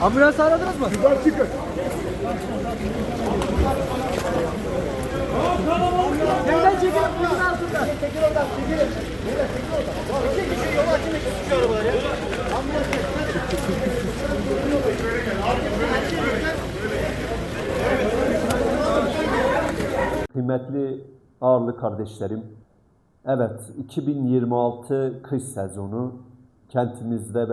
Ambulans aradınız mı? Yukarı çıkın. Nereden çekilin? Buyurun altında. Çekil oradan, çekilin. Çekil oradan. Çekil yolu açın, şu arabaları ya. Kıymetli ağırlı kardeşlerim, evet 2026 kış sezonu kentimizde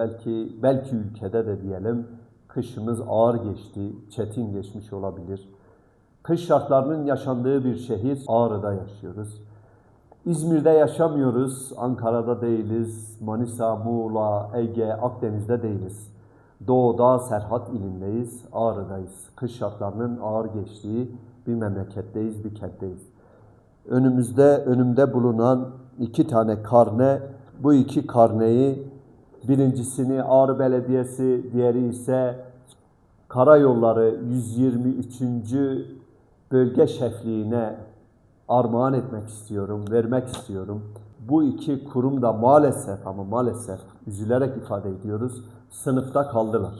belki ülkede de diyelim kışımız ağır geçti, çetin geçmiş olabilir. Kış şartlarının yaşandığı bir şehir Ağrı'da yaşıyoruz. İzmir'de yaşamıyoruz, Ankara'da değiliz, Manisa, Muğla, Ege, Akdeniz'de değiliz. Doğuda Serhat ilindeyiz, Ağrı'dayız. Kış şartlarının ağır geçtiği bir memleketteyiz, bir kentteyiz. Önümde bulunan 2 tane karne, bu 2 karneyi birincisini Ağrı Belediyesi, diğeri ise Karayolları 123. Bölge Şefliğine armağan etmek istiyorum, vermek istiyorum. Bu 2 kurum da maalesef üzülerek ifade ediyoruz, sınıfta kaldılar.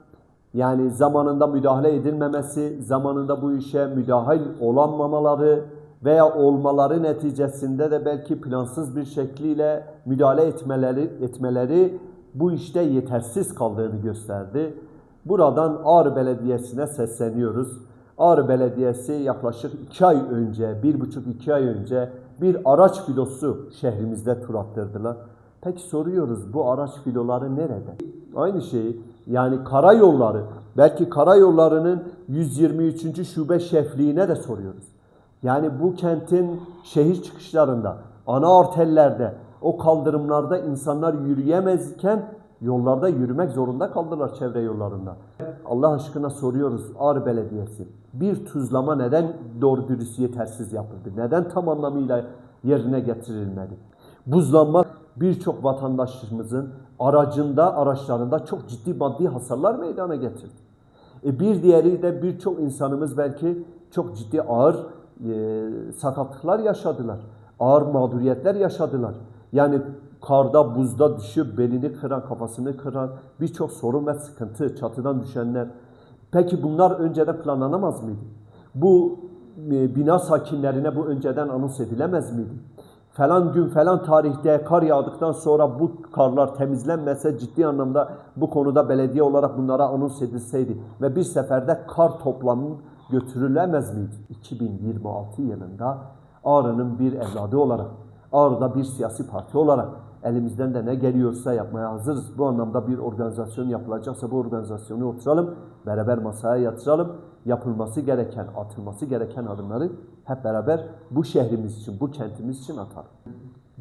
Yani zamanında müdahale edilmemesi, zamanında bu işe müdahil olamamaları veya olmaları neticesinde de belki plansız bir şekliyle müdahale etmeleri bu işte yetersiz kaldığını gösterdi. Buradan Ağrı Belediyesi'ne sesleniyoruz. Ağrı Belediyesi yaklaşık 2 ay önce, 1,5-2 ay önce bir araç filosu şehrimizde tur attırdılar. Peki soruyoruz, bu araç filoları nerede? Aynı şeyi, yani karayolları, belki karayollarının 123. şube şefliğine de soruyoruz. Yani bu kentin şehir çıkışlarında, ana arterlerde, o kaldırımlarda insanlar yürüyemezken yollarda yürümek zorunda kaldılar, çevre yollarında. Allah aşkına soruyoruz Ağrı Belediyesi, bir tuzlama neden doğru dürüst yetersiz yapıldı? Neden tam anlamıyla yerine getirilmedi? Buzlanma birçok vatandaşımızın araçlarında çok ciddi maddi hasarlar meydana getirdi. Bir diğeri de birçok insanımız belki çok ciddi ağır sakatlıklar yaşadılar. Ağır mağduriyetler yaşadılar. Yani karda, buzda düşüp belini kıran, kafasını kıran birçok sorun ve sıkıntı, çatıdan düşenler. Peki bunlar önceden planlanamaz mıydı? Bu bina sakinlerine bu önceden anons edilemez miydi? Falan gün, falan tarihte kar yağdıktan sonra bu karlar temizlenmese ciddi anlamda bu konuda belediye olarak bunlara anons edilseydi ve bir seferde kar toplamı götürülemez miydi? 2026 yılında Ağrı'nın bir evladı olarak, Ağrı'da bir siyasi parti olarak elimizden de ne geliyorsa yapmaya hazırız. Bu anlamda bir organizasyon yapılacaksa bu organizasyonu oturalım, beraber masaya yatıralım. Yapılması gereken, atılması gereken adımları hep beraber bu şehrimiz için, bu kentimiz için atalım.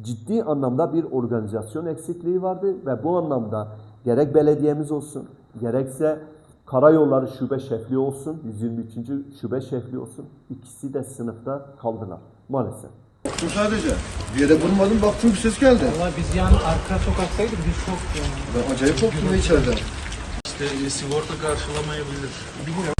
Ciddi anlamda bir organizasyon eksikliği vardı ve bu anlamda gerek belediyemiz olsun, gerekse Karayolları Şube Şefliği olsun, 123. Şube Şefliği olsun, ikisi de sınıfta kaldılar maalesef. Sadece bir yere vurmadım, baktım bir ses geldi. Valla biz yani arka sokaktaydık, biz çok Ben acayip korktum içeriden. İşte sigorta karşılamayabilir. Bilmiyorum.